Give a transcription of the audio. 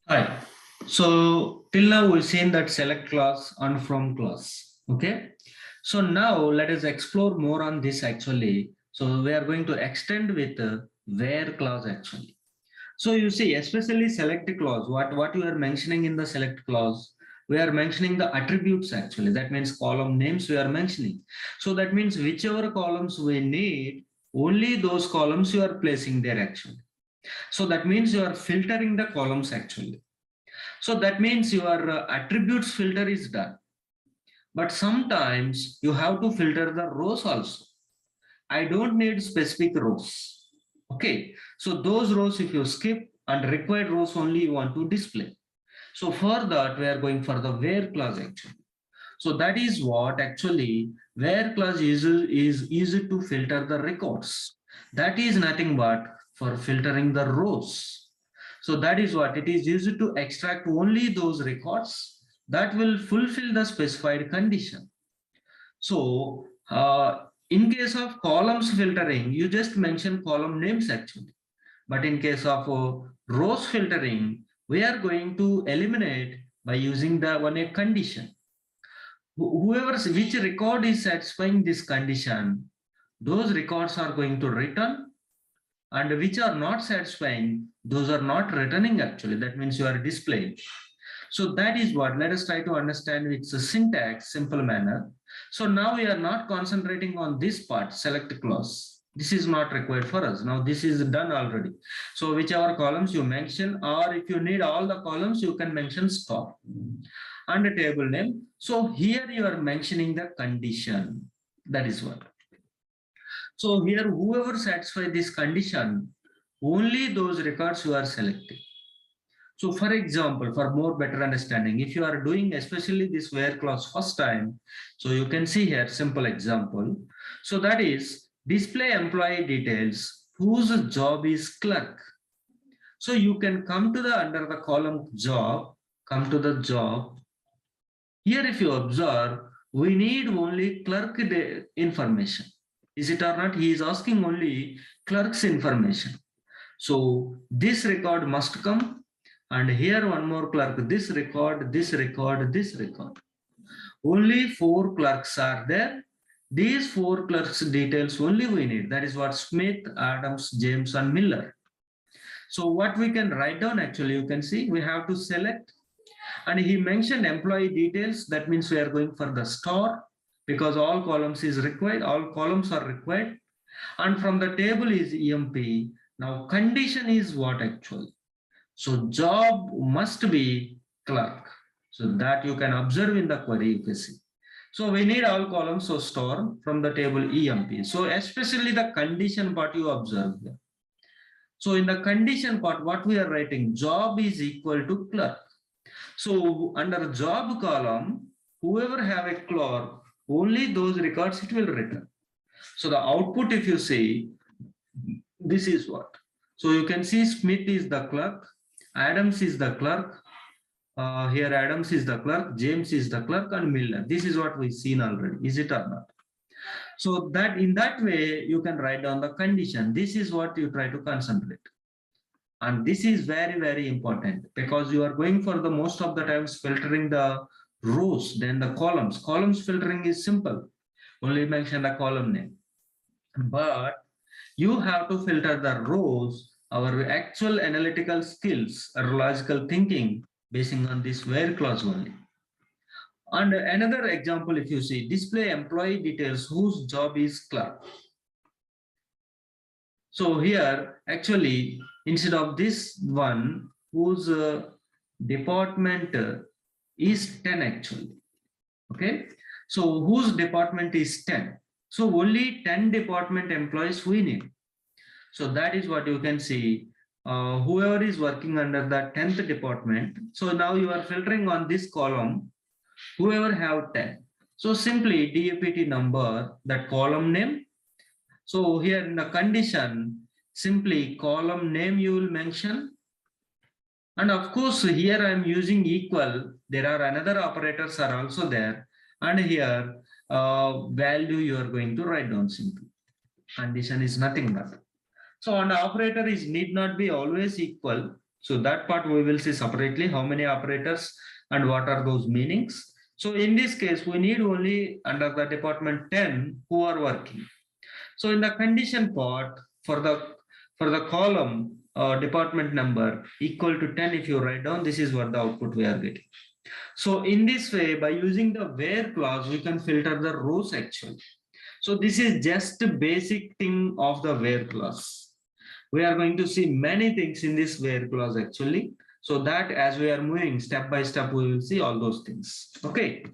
Hi. So till now we've seen that select class and from class. Okay. So now let us explore more on this actually. So we are going to extend with where clause actually. So you see, especially select clause, what you are mentioning in the select clause, we are mentioning the attributes actually. That means column names we are mentioning. So that means whichever columns we need, only those columns you are placing there actually. So that means you are filtering the columns actually. So that means your attributes filter is done. But sometimes you have to filter the rows also. I don't need specific rows. Okay. So those rows, if you skip and required rows only you want to display. So for that, we are going for the where clause actually. So that is what actually where clause is easy to filter the records. That is nothing but for filtering the rows. So that is what it is used to extract only those records that will fulfill the specified condition. So in case of columns filtering, you just mention column names actually. But in case of rows filtering, we are going to eliminate by using the one a condition. Whoever which record is satisfying this condition, those records are going to return, and which are not satisfying, those are not returning actually. That means you are displaying. So that is what, let us try to understand its syntax, simple manner. So now we are not concentrating on this part, select clause. This is not required for us. Now this is done already. So whichever columns you mention, or if you need all the columns, you can mention star and a table name. So here you are mentioning the condition. That is what. So here, whoever satisfies this condition, only those records you are selecting. So for example, for more better understanding, if you are doing especially this where clause first time, so you can see here simple example. So that is display employee details whose job is clerk. So you can come to the under the column job, come to the job. Here if you observe, we need only clerk information. Is it or not? He is asking only clerk's information. So this record must come, and here one more clerk, this record, this record, this record. Only 4 clerks are there. These 4 clerks details only we need. That is what Smith, Adams, James, and Miller. So what we can write down actually, you can see we have to select, and he mentioned employee details. That means we are going for the star because all columns is required. All columns are required. And from the table is EMP. Now condition is what actually? So job must be clerk. So that you can observe in the query, you can see. So we need all columns, so store from the table EMP. So especially the condition part you observe here. So in the condition part, what we are writing, job is equal to clerk. So under job column, whoever have a clerk, only those records it will return. So the output, if you see, this is what. So you can see Smith is the clerk, Adams is the clerk, here Adams is the clerk, James is the clerk, and Miller. This is what we've seen already, is it or not? So that in that way, you can write down the condition. This is what you try to concentrate. And this is very, very important because you are going for the most of the times filtering the rows, then the columns. Columns filtering is simple. Only mention the column name. But you have to filter the rows, our actual analytical skills, our logical thinking, basing on this where clause only. And another example, if you see, display employee details whose job is clerk. So here, actually, instead of this one, whose department is 10 actually. Okay. So whose department is 10? So only 10 department employees we need. So that is what you can see. Whoever is working under the 10th department. So now you are filtering on this column, whoever have 10. So simply DAPT number, that column name. So here in the condition, simply column name you will mention. And of course, here I am using equal. There are another operators are also there. And here value you are going to write down simply. Condition is nothing but. So an operator is need not be always equal. So that part we will see separately, how many operators and what are those meanings. So in this case, we need only under the department 10 who are working. So in the condition part, for the column department number equal to 10, if you write down, this is what the output we are getting. So in this way, by using the where clause, we can filter the rows actually. So this is just a basic thing of the where clause. We are going to see many things in this where clause actually. So that as we are moving step by step, we will see all those things. Okay.